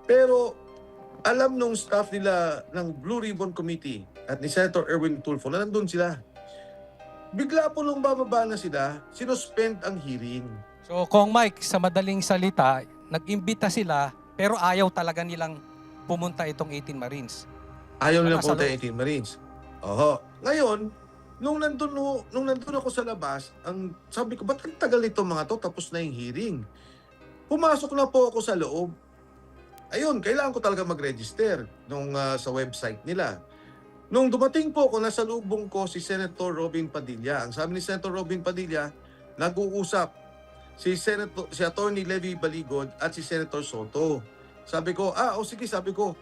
Pero alam nung staff nila ng Blue Ribbon Committee at ni Senator Erwin Tulfo na nandun sila. Bigla po nung bababa na sila, sinuspend ang hearing. So, Kong Mike, sa madaling salita, nag-imbita sila pero ayaw talaga nilang pumunta itong 18 Marines. Ayaw Wala nilang sa punta loob. 18 Marines. Oho. Ngayon, nung nandun ako sa labas, ang sabi ko, ba't ang tagal nito mga to? Tapos na yung hearing. Pumasok na po ako sa loob. Ayun, kailangan ko talaga mag-register sa website nila. Nung dumating po ako, nasa lubong ko si Senator Robin Padilla. Ang sabi ni Senator Robin Padilla, nag-uusap si Attorney Levy Baligod at si Senator Soto. Sabi ko, sige, sabi ko,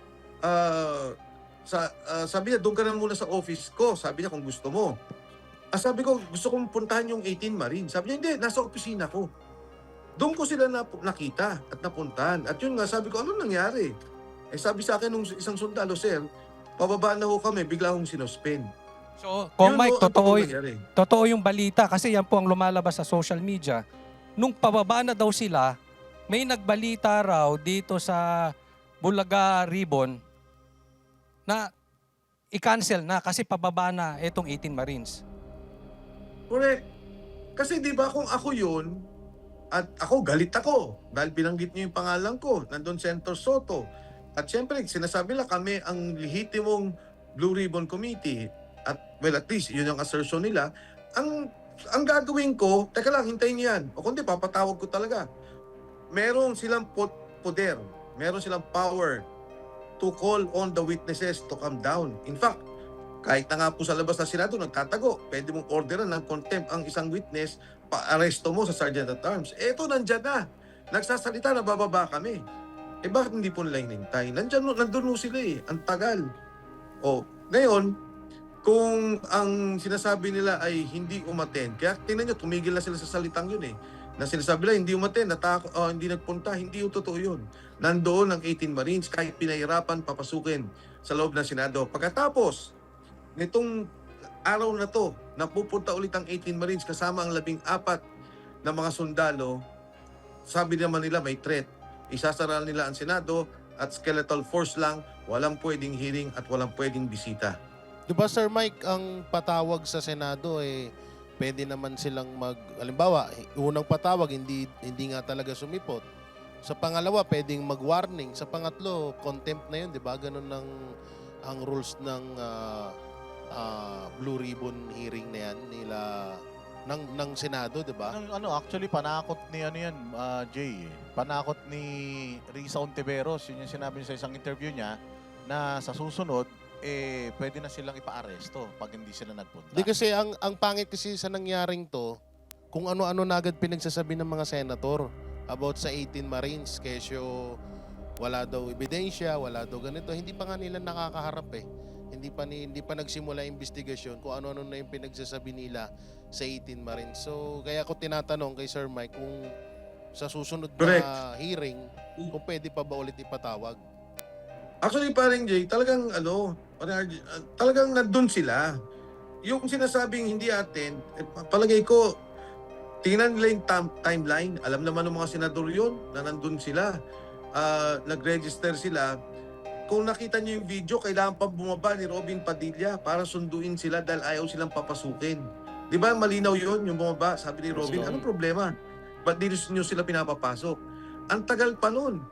sabi niya, doon ka na muna sa office ko. Sabi niya, kung gusto mo. Sabi ko, gusto kong puntahan yung 18 Marines. Sabi niya, hindi, nasa opisina ko. Doon ko sila nakita at napuntahan. At yun nga, sabi ko, ano nangyari? Sabi sa akin nung isang sundalo, sir, pababa na ho kami, bigla hong sinuspend. So, Kong Yun Mike, ho ang totoong nangyari. totoo yung balita kasi yan po ang lumalabas sa social media. Nung pababa na daw sila, may nagbalita raw dito sa Bulaga Ribbon na i-cancel na kasi pababa na itong 18 Marines. Correct. Kasi di ba kung ako yun, at ako galit ako dahil binanggit niyo yung pangalan ko, nandun Senator Soto. At syempre, sinasabi lang kami ang lehitimong Blue Ribbon Committee. At well, at least yun yung assertion nila. Ang gagawin ko, teka lang, hintayin niyo yan. O kundi, papatawag ko talaga. Meron silang poder, meron silang power to call on the witnesses to come down. In fact, kahit na nga po sa labas ng Senado, nagtatago, pwede mong orderan ng contempt ang isang witness, pa-aresto mo sa Sergeant at Arms. Eto, nandyan na. Nagsasalita na bababa kami. Bakit hindi po nila hinintay? Nandun sila Ang tagal. Ngayon, kung ang sinasabi nila ay hindi umattend, kaya tingnan nyo, tumigil na sila sa salitang yun na sinasabi nila, hindi umattend, hindi nagpunta, hindi yung totoo yun. Nandoon ang 18 Marines, kahit pinahirapan, papasukin sa loob ng Senado. Pagkatapos, nitong araw na to, napupunta ulit ang 18 Marines kasama ang 14 na mga sundalo. Sabi naman nila may threat. Isasara nila ang Senado at skeletal force lang, walang pwedeng hearing at walang pwedeng bisita. Di ba, Sir Mike, ang patawag sa Senado pwede naman silang halimbawa, unang patawag hindi nga talaga sumipot. Sa pangalawa, pwedeng mag-warning. Sa pangatlo, contempt na yun, di ba? Ganun ang rules ng Blue Ribbon hearing na yan ng Senado, di ba? Actually, panakot ni Jay. Panakot ni Risa Ontiveros. Yun yung sinabi niya sa isang interview niya na sa susunod, pwede na silang ipa-aresto pag hindi sila nagpunta. Di kasi ang pangit kasi sa nangyaring to, kung ano-ano na agad pinagsasabi ng mga senator about sa 18 Marines. Kesyo wala daw ebidensya, wala daw ganito. Hindi pa nga nila nakakaharap Hindi pa nagsimula yung investigasyon kung ano-ano na yung pinagsasabi nila sa 18 Marines. So, kaya ko tinatanong kay Sir Mike kung sa susunod na hearing, kung pwede pa ba ulit ipatawag. Actually, paring Jay, talagang nandun sila. Yung sinasabing hindi attend, palagay ko, tingnan nila yung timeline. Alam naman ng mga senador yun na nandun sila. Nag-register sila. Kung nakita niyo yung video, kailangan pa bumaba ni Robin Padilla para sunduin sila dahil ayaw silang papasukin. Di ba malinaw yun, yung bumaba? Sabi ni Robin, anong problema? Ba't di niyo sila pinapapasok? Ang tagal pa nun.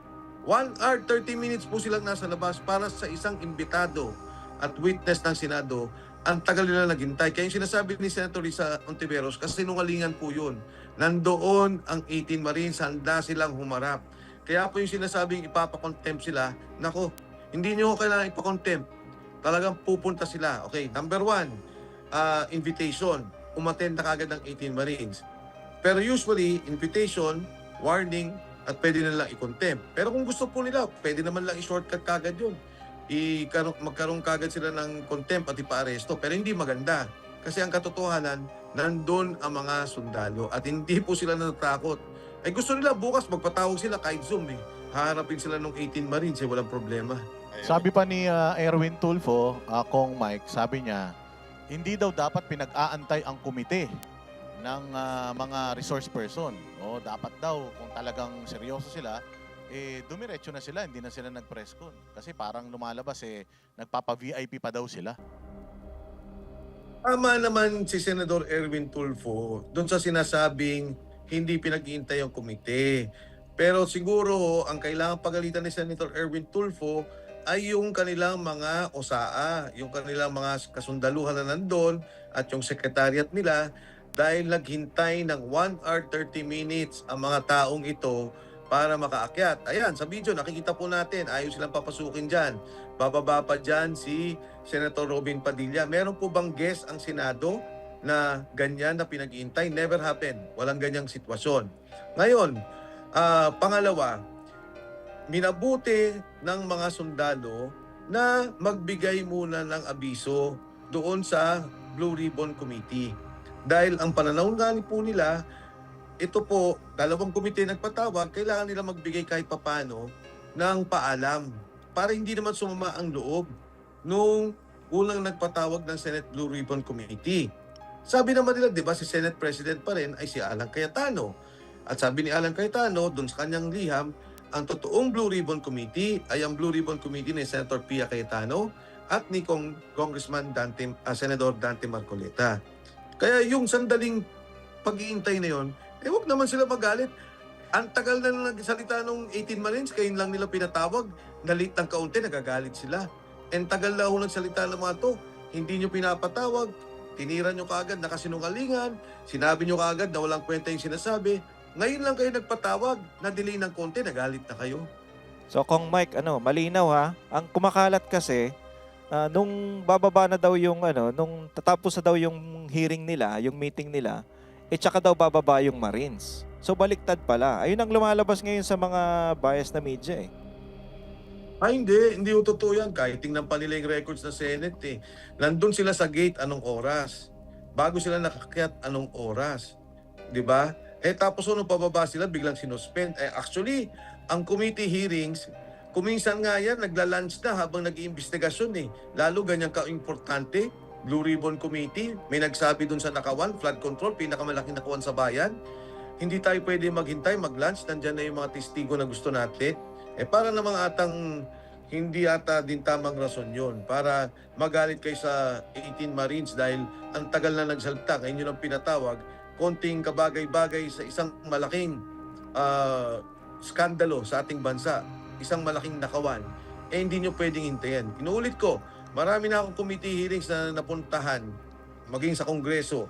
1 hour, 30 minutes po silang nasa labas para sa isang imbitado at witness ng Senado. Ang tagal nila naghintay. Kaya yung sinasabi ni Senator Risa Ontiveros, kasi sinungalingan po yun. Nandoon ang 18 Marines, handa silang humarap. Kaya po yung sinasabing ipapakontempt sila, nako, hindi nyo kailangan ipakontempt. Talagang pupunta sila. Okay, number 1, invitation. Umattend na kagad ng 18 Marines. Pero usually, invitation, warning, at pwede na lang i-contempt. Pero kung gusto po nila, pwede naman lang i-shortcut kagad yun. Magkaroon kagad sila ng contempt at ipa-aresto. Pero hindi maganda. Kasi ang katotohanan, nandun ang mga sundalo at hindi po sila natatakot. Gusto nila bukas magpatawag sila kahit Zoom Haharapin sila ng 18 Marines walang problema. Sabi pa ni Erwin Tulfo, Kong Mike, sabi niya, hindi daw dapat pinag-aantay ang komite ng mga resource person. Dapat daw, kung talagang seryoso sila, dumiretso na sila, hindi na sila nag-press con. Kasi parang lumalabas nagpapa-VIP pa daw sila. Tama naman si Senador Erwin Tulfo doon sa sinasabing hindi pinag-iintay ang komite. Pero siguro ang kailangan pagalitan ni Senator Erwin Tulfo ay yung kanilang mga OSAA, yung kanilang mga kasundaluhan na nandun at yung secretariat nila dahil naghintay ng 1 hour 30 minutes ang mga taong ito para makaakyat. Ayan, sa video nakikita po natin, ayaw silang papasukin dyan. Bababa pa dyan si Senator Robin Padilla. Meron po bang guest ang Senado na ganyan na pinag-iintay? Never happened. Walang ganyang sitwasyon. Ngayon, pangalawa, minabuti ng mga sundalo na magbigay muna ng abiso doon sa Blue Ribbon Committee. Dahil ang pananaw nga po nila, ito po, dalawang komite nagpatawag, kailangan nila magbigay kahit papano ng paalam para hindi naman sumama ang loob nung unang nagpatawag ng Senate Blue Ribbon Committee. Sabi naman nila, di ba, si Senate President pa rin ay si Alan Cayetano. At sabi ni Alan Cayetano, dun sa kanyang liham, ang totoong Blue Ribbon Committee ay ang Blue Ribbon Committee ni Senator Pia Cayetano at ni Congressman Senador Dante Marcoleta. Kaya yung sandaling pag-iintay na yon, wag naman sila magalit. Ang tagal na nagsalita nung 18 Marines, kayo lang nila pinatawag, nalit ng kaunti, nagagalit sila. And tagal na ho nagsalita ng mga to, hindi nyo pinapatawag, tinira nyo kaagad na kasinungalingan, sinabi nyo kaagad na walang kwenta yung sinasabi, ngayon lang kayo nagpatawag, na-delay ng konti, nagalit na kayo. So Kong Mike, malinaw ha. Ang kumakalat kasi nung bababa na daw yung nung tatapos na daw yung hearing nila, yung meeting nila, tsaka daw bababa yung Marines. So baliktad pala. Ayun ang lumalabas ngayon sa mga bias na media eh. Ay hindi ho totoo yan. Kahit tingnan pa nila yung records ng Senate eh. Nandun sila sa gate anong oras. Bago sila nakakyat anong oras. 'Di ba? Tapos nung pababa sila, biglang sinuspend. Actually, ang committee hearings, kuminsan nga yan, nagla-lunch na habang nag-iimbestigasyon eh. Lalo ganyan ka-importante, Blue Ribbon Committee, may nagsabi dun sa nakawan, flood control, pinakamalaking nakawan sa bayan. Hindi tayo pwede maghintay, mag-lunch, nandyan na yung mga testigo na gusto natin. Para namang atang hindi ata din tamang rason yun. Para magalit kayo sa 18 Marines dahil ang tagal na nagsalita, ngayon yun ang pinatawag, konting kabagay-bagay sa isang malaking skandalo sa ating bansa, isang malaking nakawan, hindi nyo pwedeng hintayin. Inuulit ko, marami na akong committee hearings na napuntahan, maging sa Kongreso,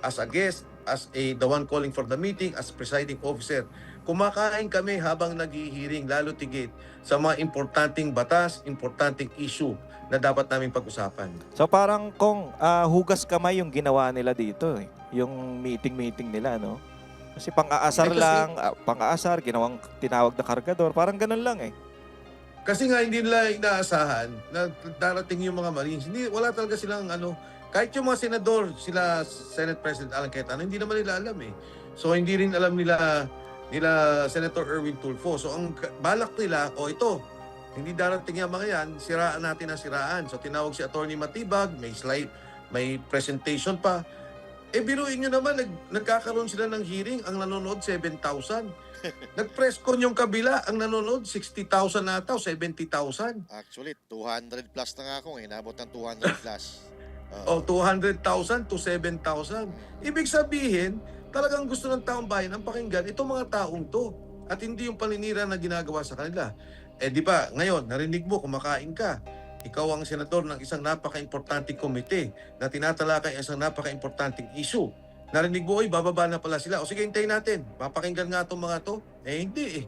as a guest, as the one calling for the meeting, as presiding officer. Kumakain kami habang nag-i-hearing, lalo tigit sa mga importanteng batas, importanteng issue na dapat naming pag-usapan. So parang Kong, hugas kamay yung ginawa nila dito eh. Yung meeting nila, no? Kasi pang-aasar lang, pang-aasar, tinawag na kargador, parang ganun lang eh. Kasi nga hindi nila inaasahan na darating yung mga Marines. Wala talaga silang kahit yung mga senador, sila Senate President Alan Cayetano, hindi naman nila alam eh. So hindi rin alam nila Senator Erwin Tulfo. So ang balak nila, ito, hindi darating yung mga yan, siraan natin ang siraan. So tinawag si Attorney Matibag, may slide, may presentation pa. Biruin nyo naman, nagkakaroon sila ng hearing, ang nanonood 7,000. Nag-press con yung kabila, ang nanonood 60,000 nata o 70,000. Actually, 200 plus na nga ako. Inabot ng 200 plus. 200,000 to 7,000. Ibig sabihin, talagang gusto ng taong bayan ang pakinggan itong mga taong to. At hindi yung paninira na ginagawa sa kanila. Di ba, ngayon, narinig mo, kumakain ka. Ikaw ang senador ng isang napaka-importanting komite na tinatalakay ang isang napaka-importanting issue. Narinig mo, bababa na pala sila. O sige, hintayin natin. Papakinggan nga itong mga to. Hindi eh.